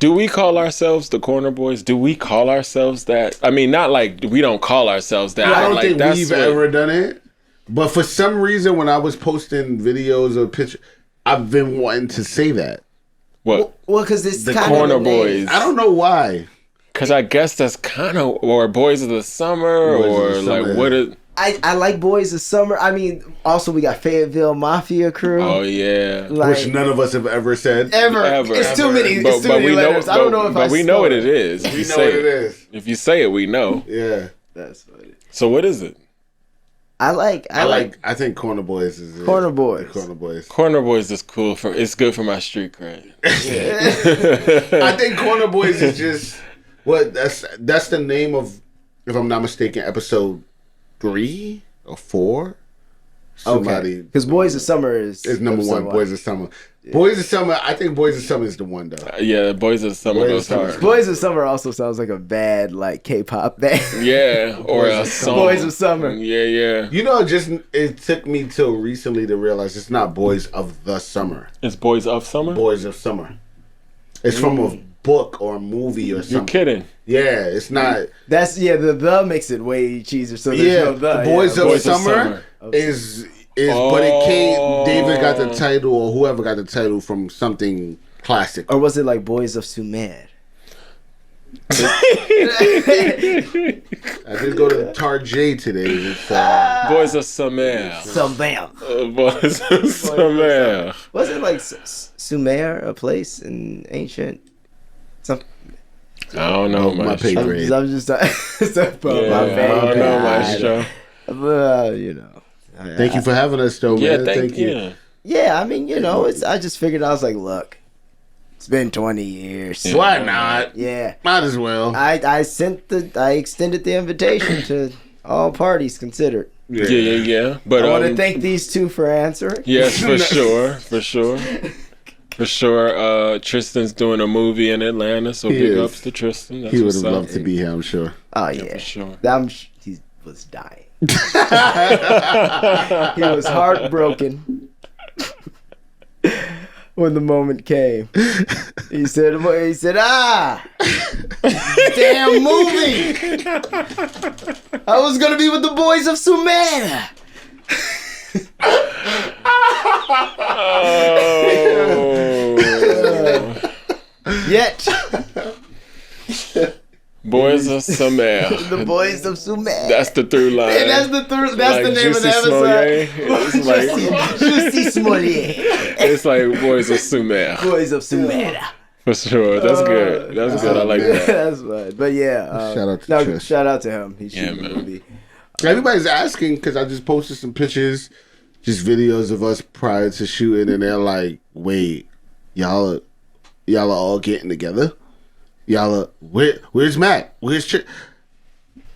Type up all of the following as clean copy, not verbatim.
Do we call ourselves the Corner Boys? Do we call ourselves that? I mean, not like we don't call ourselves that. I don't like, think we've ever done it. But for some reason, when I was posting videos or pictures, I've been wanting to say that. What? Well, because it's the kind Corner of Boys. I don't know why. Because I guess that's kind of, or Boys of the Summer, or like what is... I like Boys of Summer. I mean, also we got Fayetteville Mafia Crew. Oh yeah, like, which none of us have ever said. Ever. It's too many. It's too many letters. I don't know if but we know what it is. We know what it is. If you say it, we know. Yeah, that's funny. So what is it? I think Corner Boys is it. Corner Boys. Corner Boys. Corner Boys is cool for. It's good for my street cred. I think Corner Boys is just what that's the name of, if I'm not mistaken, episode 3 or 4. Somebody, because Boys of Summer is number 1. Boys of Summer. Yeah. Boys of Summer. I think Boys of Summer is the one though. Yeah, Boys of Summer goes hard. Boys of Summer also sounds like a bad like K-pop band. Yeah, or a song. Boys of Summer. Yeah. You know, it took me till recently to realize it's not Boys of the Summer. It's Boys of Summer. Boys of Summer. It's from a book or a movie or something. You're kidding. Yeah, it's not. That's the makes it way cheesier. So there's no the. Boys of Summer is but it came. David got the title, or whoever got the title, from something classic. Or was it like Boys of Sumer? I did go to Tarjay today. Boys of Sumer. Boys of Sumer. Was it like Sumer, a place in ancient? I don't know my pay grade. I'm just I don't know much, Joe. You know. Thank you for having us, though, man. Thank you. Yeah, I mean, you know, I just figured, I was like, look, it's been 20 years. Yeah. Why not? Yeah, might as well. I extended the invitation to all parties considered. Yeah. But I want to thank these two for answering. Yes, for sure. Tristan's doing a movie in Atlanta, so big ups to Tristan. That's he would have loved to be here, I'm sure. Oh yeah, for sure. He was dying. He was heartbroken when the moment came. He said, damn movie. I was gonna be with the Boys of Sumer. Yet Boys of Sumer. The Boys of Sumer. That's the through line. And that's the name of the episode. It's like Juicy Smollett. It's like Boys of Sumer. Boys of Sumer. For sure. That's good. That's good. I like that. That's fun. But yeah. Shout out to him. He shooting the movie. Everybody's asking because I just posted some pictures, just videos of us prior to shooting, and they're like, "Wait, y'all are all getting together? Where's Matt? Where's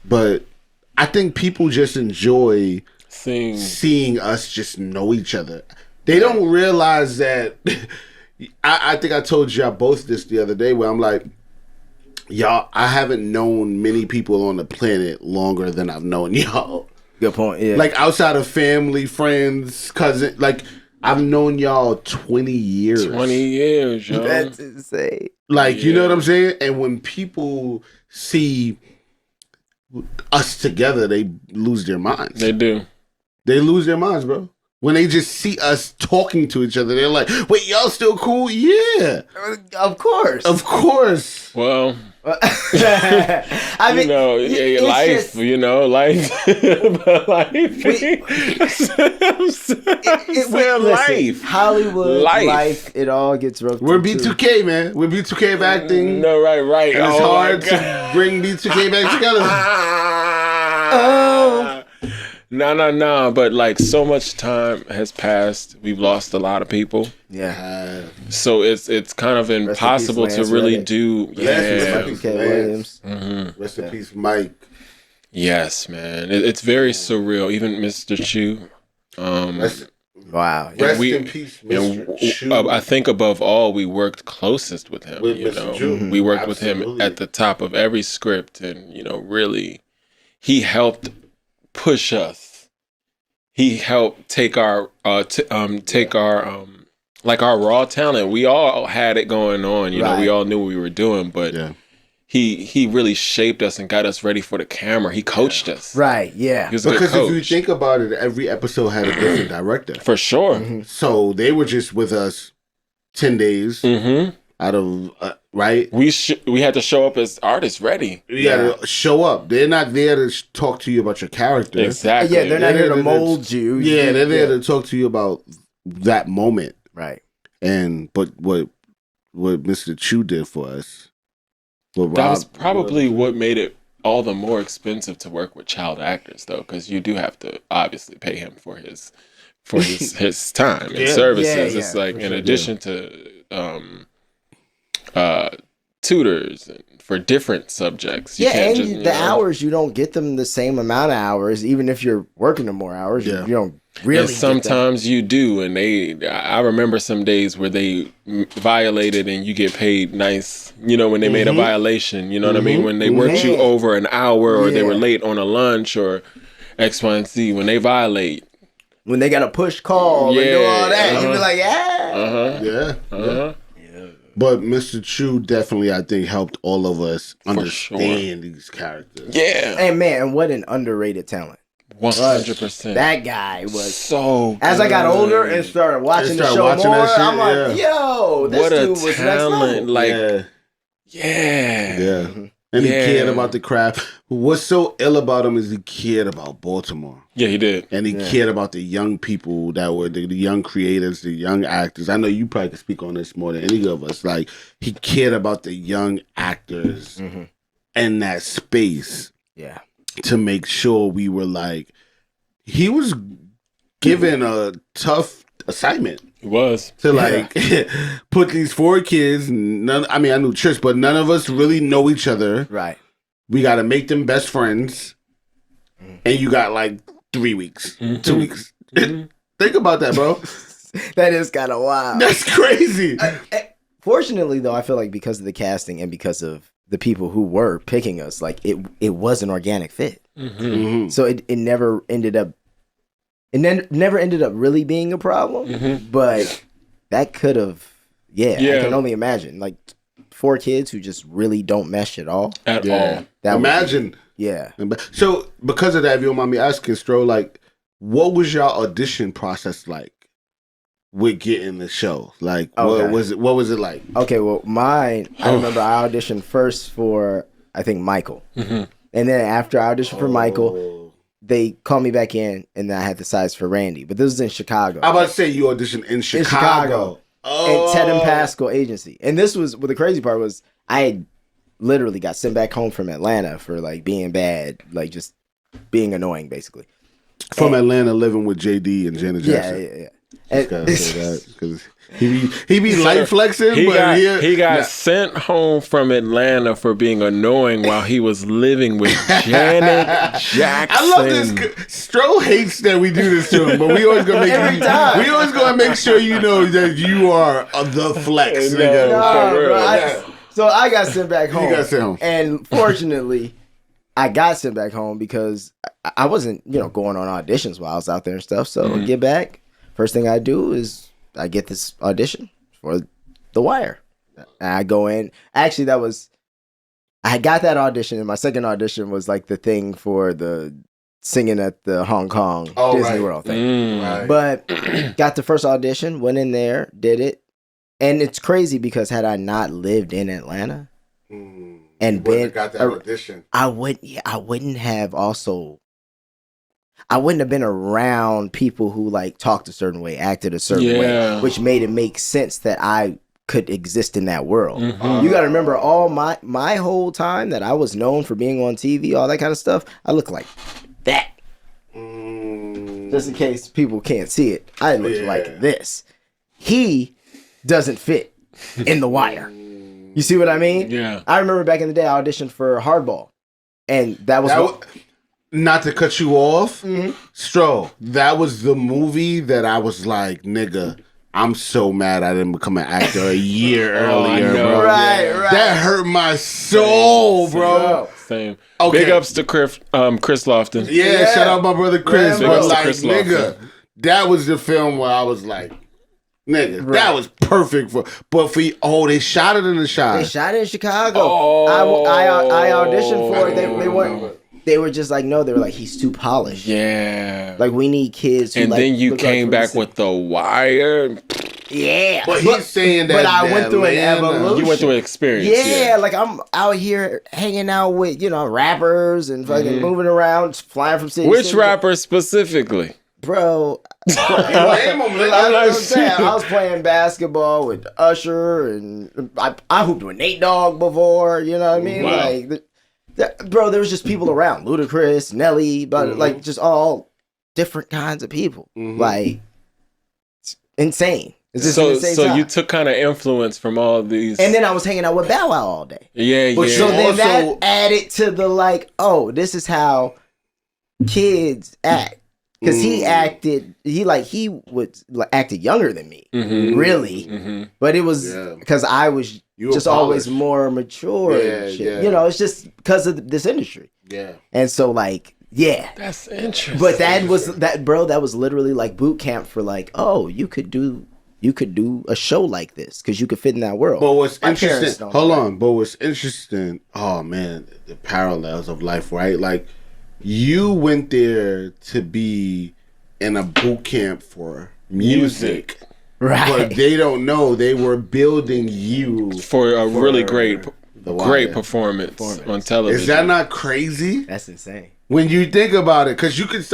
But I think people just enjoy seeing us just know each other. They don't realize that. I think I told y'all both this the other day, where I'm like, y'all, I haven't known many people on the planet longer than I've known y'all. Good point. Yeah. Like outside of family, friends, cousin, like I've known y'all 20 years. 20 years, yo. That's insane. Like, you know what I'm saying? And when people see us together, they lose their minds. They do. They lose their minds, bro. When they just see us talking to each other, they're like, wait, y'all still cool? Yeah. Of course. Of course. Well, I mean, life, life. Life. Hollywood, life, it all gets roped. We're B2K, man. We're B2K of acting. No, right. And it's hard to bring B2K back together. No. But like so much time has passed. We've lost a lot of people. Yeah. So it's kind of impossible to really do. Yeah. Williams. Mm-hmm. Rest in peace, Mike. Yes, man. It's very surreal. Even Mr. Chu. Wow. Rest in peace, Mr. Chu. I think above all, we worked closest with him. We worked with him at the top of every script, and really, he helped push us. He helped take our like our raw talent, we all had it going on. You know, we all knew what we were doing, but he really shaped us and got us ready for the camera. He coached us. Right, yeah. He was a because good coach. if you think about it, every episode had a different director. For sure. Mm-hmm. So they were just with us 10 days out of, right? We had to show up as artists ready. You gotta show up. They're not there to talk to you about your character. Exactly. Yeah, they're not here to mold you. Yeah, they're there to talk to you about that moment. Right. But what Mr. Chu did for us, that was probably what made it all the more expensive to work with child actors, though, because you do have to obviously pay him for his time and services. It's like in addition to tutors and for different subjects. You can't and the hours, you don't get them the same amount of hours, even if you're working them more hours. You don't really. And sometimes you do, and I remember some days where they violated, and you get paid nice. You know, when they made a violation. You know what I mean? When they worked you over an hour, or they were late on a lunch, or X, Y, and Z. When they violate. When they got a push call and do all that, you be like, But Mr. Chu definitely, I think, helped all of us understand these characters. Yeah. And man, what an underrated talent. 100%. That guy was so good. As I got older and started watching the show more, I'm like, yo, this what dude a was talent. Next level. Yeah. And he cared about the craft. What's so ill about him is he cared about Baltimore. Yeah, he did. And he cared about the young people that were the young creators, the young actors. I know you probably can speak on this more than any of us. Like, he cared about the young actors in that space. Yeah. To make sure we were like, he was given a tough assignment. It was. To like put these 4 kids, I knew Trish, but none of us really know each other. Right. We got to make them best friends. And you got like 3 weeks, 2 weeks. Think about that, bro. That is kind of wild. That's crazy. Fortunately, though, I feel like because of the casting and because of the people who were picking us, like it was an organic fit. So it never ended up. Never ended up really being a problem, but that could have. I can only imagine. Like 4 kids who just really don't mesh at all. At all. Imagine. So because of that, if you don't mind me asking, Stro, like, what was your audition process like with getting the show? Like, what was it like? Okay, well, mine, I remember I auditioned first for, I think, Michael. And then after I auditioned for Michael, they called me back in, and then I had the size for Randy. But this was in Chicago. I'm about to say you auditioned in Chicago. And Ted and Pascal agency. And this was, the crazy part was, I had literally got sent back home from Atlanta for, like, being bad, like, just being annoying, basically. From Atlanta, living with JD and Janet Jackson. Yeah. Because he be light flexing, he got sent home from Atlanta for being annoying while he was living with Janet Jackson. I love this. Stro hates that we do this to him, but we always gonna make sure you know that you are the flex. So I got sent back home. You got sent home, and fortunately, I got sent back home because I wasn't, going on auditions while I was out there and stuff. So I get back. First thing I do is I get this audition for The Wire. And I go in. Actually, I got that audition, and my second audition was like the thing for the singing at the Hong Kong Disney World thing. But got the first audition, went in there, did it. And it's crazy because had I not lived in Atlanta and got that audition, I wouldn't have been around people who like talked a certain way, acted a certain way, which made it make sense that I could exist in that world. You got to remember, all my whole time that I was known for being on TV, all that kind of stuff, I look like that. Just in case people can't see it, I look like this. He doesn't fit in The Wire. You see what I mean? Yeah. I remember back in the day, I auditioned for Hardball, and that was not to cut you off, Stro, that was the movie that I was like, nigga, I'm so mad I didn't become an actor a year earlier, bro. Right. That hurt my soul, bro. Same. Okay. Big ups to Chris Lofton. Yeah, shout out my brother Chris. Big but ups like, to Chris nigga, Lofton. that was the film where I was like, Nigga, that was perfect they shot it in the shot. They shot it in Chicago. I auditioned for it. They were just like, no, they were like, he's too polished. Yeah. Like, we need kids who, and then you came back with The Wire. Yeah. But he's saying that. But I went through an evolution. You went through an experience. Yeah, like I'm out here hanging out with, rappers and fucking moving around, flying from city to Which city. rapper specifically? Bro, I was playing basketball with Usher, and I hooped with Nate Dogg before. You know what I mean? Wow. Bro, there was just people around, Ludacris, Nelly, but like just all different kinds of people. Like, it's insane. It's just so you took kind of influence from all these, and then I was hanging out with Bow Wow all day. Yeah. So then that added to the this is how kids act. Because he acted younger than me, really. But it was because I was just always more mature and shit. You know, it's just because of this industry. Yeah. And so, that's interesting. But that was literally like boot camp for you could do a show like this because you could fit in that world. But what's interesting, but what's interesting, oh man, the parallels of life, right? Like, you went there to be in a boot camp for music. Right. But they don't know they were building you for a really great performance on television. Is that not crazy? That's insane. When you think about it, because you could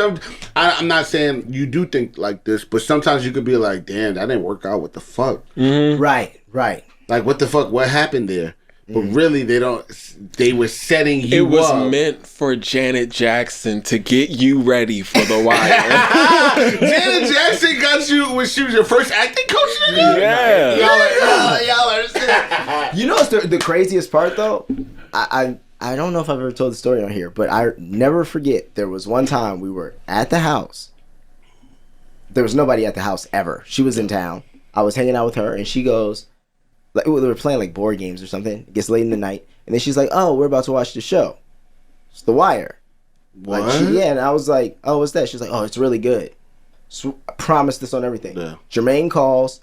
I'm not saying you do think like this, but sometimes you could be like, damn, that didn't work out. What the fuck? Mm-hmm. Right. Like, what the fuck? What happened there? But really, they were setting you up. It was meant for Janet Jackson to get you ready for The Wire. Janet Jackson got you when she was your first acting coach? Yeah. Y'all understand. You know what's the craziest part, though? I don't know if I've ever told the story on here, but I never forget. There was one time we were at the house. There was nobody at the house ever. She was in town. I was hanging out with her, and she goes... they were playing board games or something. It gets late in the night, and then she's like, "Oh, we're about to watch the show. It's The Wire." What? And I was like, "Oh, what's that?" She's like, "Oh, it's really good. So, I promise this on everything." Yeah. Jermaine calls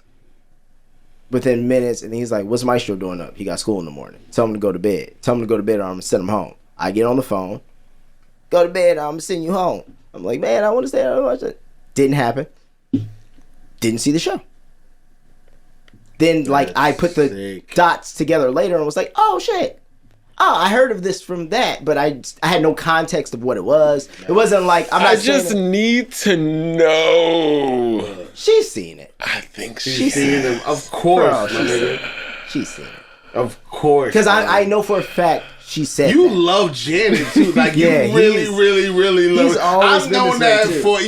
within minutes, and he's like, "What's Maestro doing up? He got school in the morning. Tell him to go to bed. Tell him to go to bed, or I'm gonna send him home." I get on the phone, "Go to bed. I'm gonna send you home." I'm like, "Man, I want to stay out and watch it." Didn't happen. Didn't see the show. Then, I put the dots together later and was like, oh, shit. Oh, I heard of this from that, but I had no context of what it was. It wasn't like, I just need to know. She's seen it. I think she's seen it. Of course. Bro, she's seen it. Of course. Because I know for a fact she said you love Janet, too. Like, you really love her. I've known that for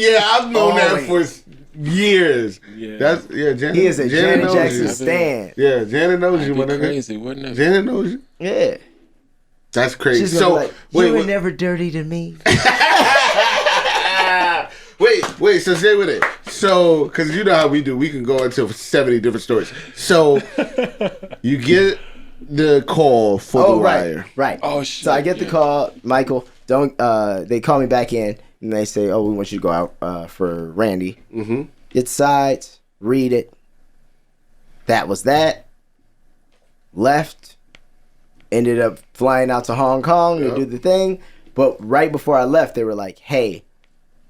years. Yeah. Janet. He is a Janet Jackson stan. Yeah, Janet knows you, my nigga. Crazy, wouldn't it? Janet knows you. Yeah. That's crazy. She's so like, you were never dirty to me. Wait, so stay with it. So, because you know how we do, we can go into 70 different stories. So, you get the call for The Wire. Right. Oh, shit. So I get the call, Michael, they call me back in. And they say, oh, we want you to go out for Randy. Mm-hmm. Get sides, read it. That was that. Left. Ended up flying out to Hong Kong to do the thing. But right before I left, they were like, hey,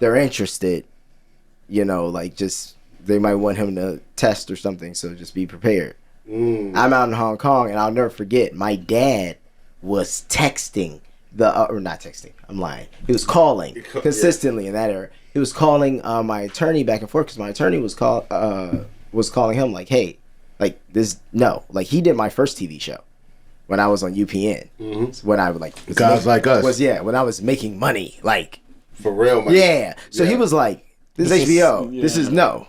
they're interested. They might want him to test or something, so just be prepared. I'm out in Hong Kong, and I'll never forget, my dad was texting. Or not texting, I'm lying. He was calling consistently in that era. He was calling my attorney back and forth because my attorney was calling him like, hey, he did my first TV show when I was on UPN. Mm-hmm. When I Guys like us when I was making money, for real money. Yeah. So he was like, this is HBO. Yeah. This is no,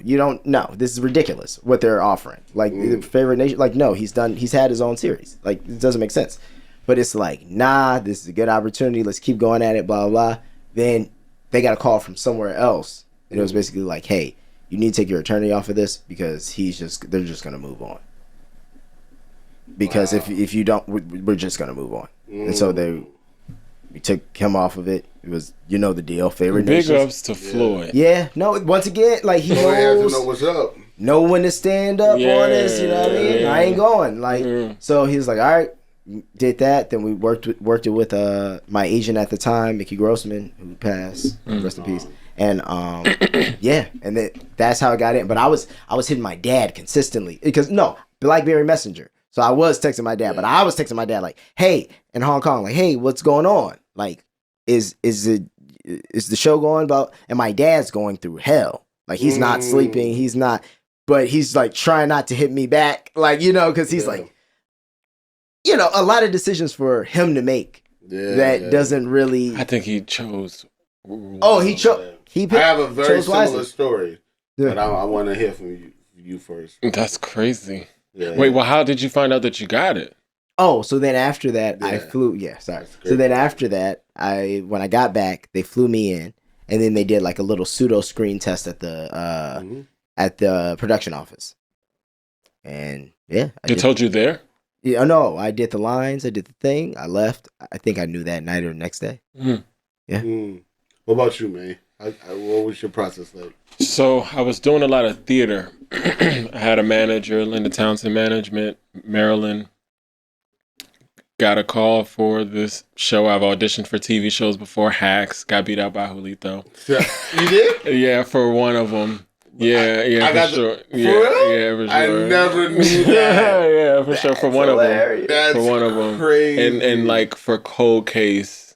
you don't know. This is ridiculous what they're offering. The favorite nation. No, he's had his own series. It doesn't make sense. But it's like, nah, this is a good opportunity. Let's keep going at it, blah, blah, blah. Then they got a call from somewhere else. And it was basically like, hey, you need to take your attorney off of this because they're just going to move on. Because if you don't, we're just going to move on. And so we took him off of it. It was, the deal. Favorite Big nations. ups to Floyd. Yeah. No, once again, he knows. Has to know what's up. know when to stand up on this. You know what I mean? I ain't going. Like, so he was like, all right, did that. Then we worked it with my agent at the time, Mickey Grossman, who passed. Rest in peace. And and then that's how I got in. But I was hitting my dad consistently because BlackBerry Messenger. So I was texting my dad, but I was texting my dad like, "Hey," in Hong Kong, like, "Hey, what's going on? Like, is the show going about?" And my dad's going through hell. Like, he's not sleeping. He's not, but he's like trying not to hit me back, like, you know, because he's like, you know, a lot of decisions for him to make that doesn't really. I think he chose. Oh, he chose. I have a very similar story, but I want to hear from you first. That's crazy. Yeah. Wait, well, how did you find out that you got it? Oh, so then after that, I flew. Yeah, sorry. So then after that, when I got back, they flew me in, and then they did like a little pseudo screen test at the production office. And they told you there? Yeah, no, I did the lines, I did the thing, I left. I think I knew that night or the next day. Yeah. What about you, man? What was your process like? So I was doing a lot of theater. I had a manager, Linda Townsend Management, Maryland. Got a call for this show. I've auditioned for TV shows before. Hacks. Got beat out by Julito. You did? Yeah, for one of them. Yeah, I got for sure. For real? Yeah, for sure. I never knew that. Yeah, for sure. For one hilarious. of them. That's for one of them. crazy. And like for Cold Case.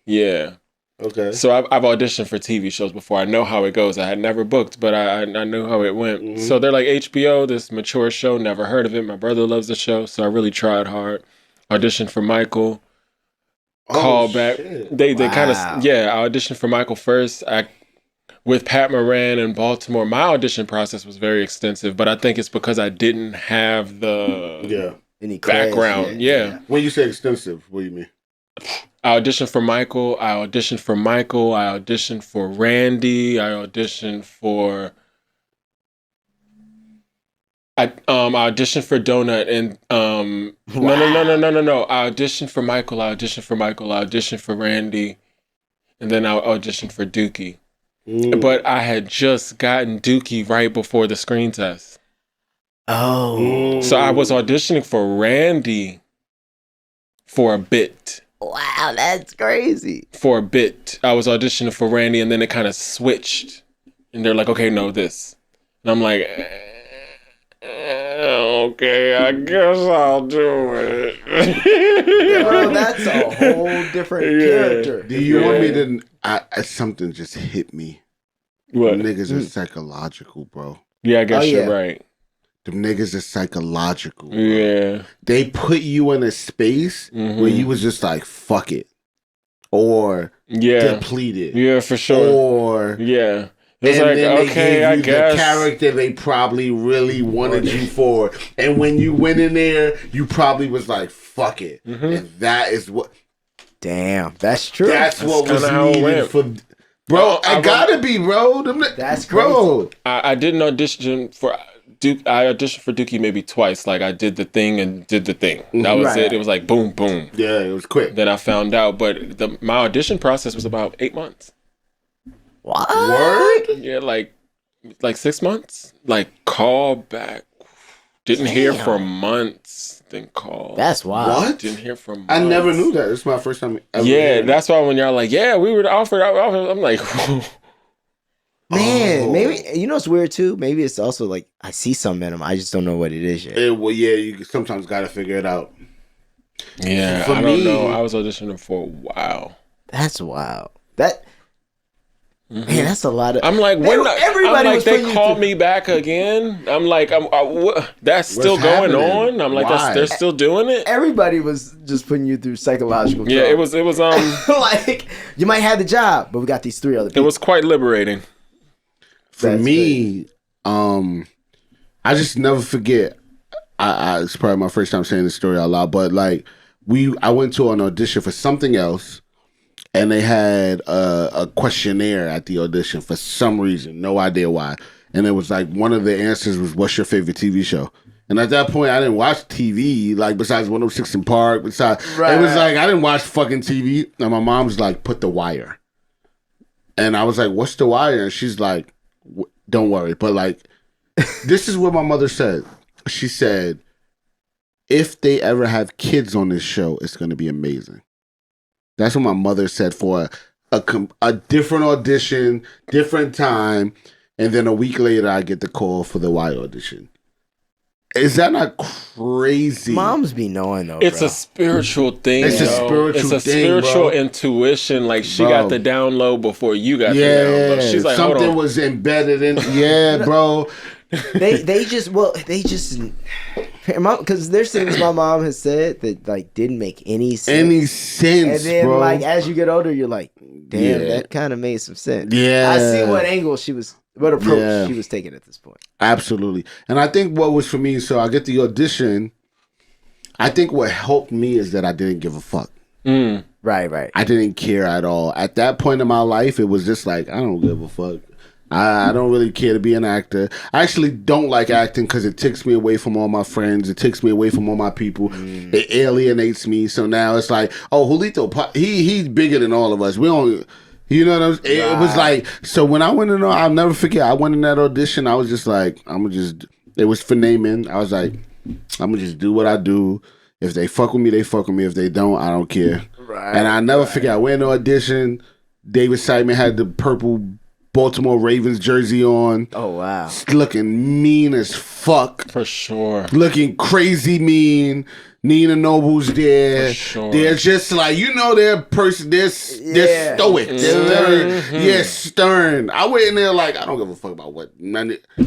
Yeah. Okay. So I've auditioned for TV shows before. I know how it goes. I had never booked, but I knew how it went. Mm-hmm. So they're like, HBO, this mature show. Never heard of it. My brother loves the show, so I really tried hard. Auditioned for Michael. Call back. Shit. They kind of I auditioned for Michael first. With Pat Moran in Baltimore, my audition process was very extensive, but I think it's because I didn't have the any background. Yeah. When you say extensive, what do you mean? I auditioned for Michael. I auditioned for Randy. I auditioned for. I auditioned for Donut and no. I auditioned for Michael. I auditioned for Randy, and then I auditioned for Dookie. But I had just gotten Dookie right before the screen test. Oh. So I was auditioning for Randy for a bit. Wow, that's crazy. For a bit. I was auditioning for Randy, and then it kind of switched. And they're like, okay, no, this. And I'm like, okay, I guess I'll do it. Bro, that's a whole different character. Do you want me to... something just hit me. What? Them niggas are psychological, bro. Yeah, I guess you're right. Them niggas are psychological. Bro. Yeah. They put you in a space where you was just like, fuck it. Or depleted. Yeah, for sure. Or... Yeah. It's like, okay, I guess. The character they probably really wanted you for. And when you went in there, you probably was like, fuck it. Mm-hmm. And that is what... Damn, that's true. That's what was needed for... Bro, I gotta be, bro. That's crazy. Bro. I didn't audition for... I auditioned for Dookie maybe twice. Like, I did the thing and did the thing. That was it. It was like, boom, boom. Yeah, it was quick. Then I found out. But my audition process was about 8 months. What? Word? Yeah, like 6 months. Like, call back. Didn't hear for months. Then call. That's wild. What? Didn't hear for months. I never knew that. This is my first time ever. Yeah, that's why when y'all like, yeah, we were offered. I'm like, man, maybe, you know what's weird too? Maybe it's also like, I see something in them. I just don't know what it is yet. You sometimes got to figure it out. Yeah, I don't know. I was auditioning for a while. That's wild. Man, that's a lot of. I'm like, everybody was they called me back again. I'm like, that's still going on. I'm like, they're still doing it. Everybody was just putting you through psychological. Yeah, it was like, you might have the job, but we got these 3 other people. It was quite liberating. For me, I just never forget. It's probably my first time saying this story out loud, but like, I went to an audition for something else. And they had a questionnaire at the audition for some reason. No idea why. And it was like, one of the answers was, what's your favorite TV show? And at that point, I didn't watch TV, like, besides 106 in Park. It was like, I didn't watch fucking TV. And my mom's like, put The Wire. And I was like, what's The Wire? And she's like, don't worry. But like, This is what my mother said. She said, if they ever have kids on this show, it's going to be amazing. That's what my mother said for a different audition, different time. And then a week later, I get the call for the Y audition. Is that not crazy? Moms be knowing though. It's a spiritual thing. It's a spiritual intuition. Like she got the download before you got the download. She's like, something hold on. was embedded in. Yeah, bro. they just because there's things my mom has said that like didn't make any sense. And then bro. like as you get older, you're like, damn, that kind of made some sense. Yeah, I see what angle what approach she was taking at this point. Absolutely. And I think what was for me, so I get the audition. I think what helped me is that I didn't give a fuck. Right. I didn't care at all. At that point in my life, it was just like, I don't give a fuck. I don't really care to be an actor. I actually don't like acting because it takes me away from all my friends. It takes me away from all my people. It alienates me. So now it's like, oh, Julito, he's bigger than all of us. We don't... You know what I'm saying? It was like, so when I went in, I'll never forget, I went in that audition, I was just like, it was for naming. I was like, I'm going to just do what I do. If they fuck with me, they fuck with me. If they don't, I don't care. Right. And I never forget, I went in the audition, David Seidman had the purple Baltimore Ravens jersey on. Oh, wow. Looking mean as fuck. For sure. Looking crazy mean. Nina Noble's there. For sure. They're just like, they're stoic. They're stern. I went in there like, I don't give a fuck about what.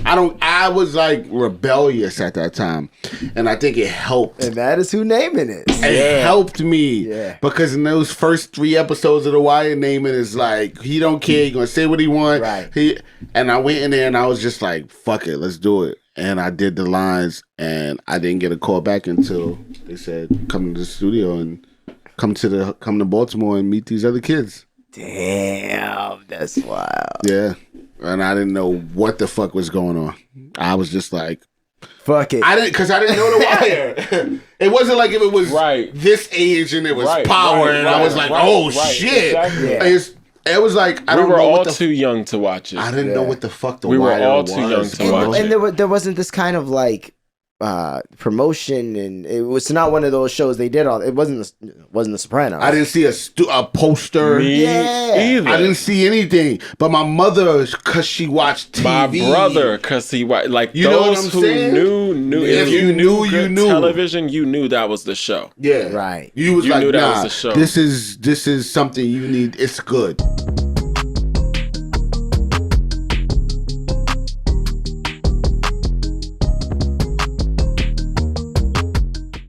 I was like rebellious at that time. And I think it helped. And that is who Naming is. It helped me. Yeah. Because in those first 3 episodes of The Wire, Naming is like, he don't care. He gonna say what he wants. Right. And I went in there and I was just like, fuck it, let's do it. And I did the lines, and I didn't get a call back until they said, "Come to the studio and come to Baltimore and meet these other kids." Damn, that's wild. Yeah, and I didn't know what the fuck was going on. I was just like, "Fuck it," I didn't know The Wire. It wasn't like if it was this age and it was Power, and I was like, "Oh shit!" Exactly. Yeah. It was like we were all too young to watch it. I didn't know what the fuck the Wire was. We were all was. too young to watch it. And there wasn't this kind of like promotion, and it was not one of those shows they did all. It wasn't The Sopranos. I didn't see a poster. Me either. I didn't see anything. But my mother, because she watched TV. My brother, because he watched. Like you those who knew. If you knew, you knew. Television, you knew that was the show. Yeah, right. You was like, knew that nah, was the show. This is something you need. It's good.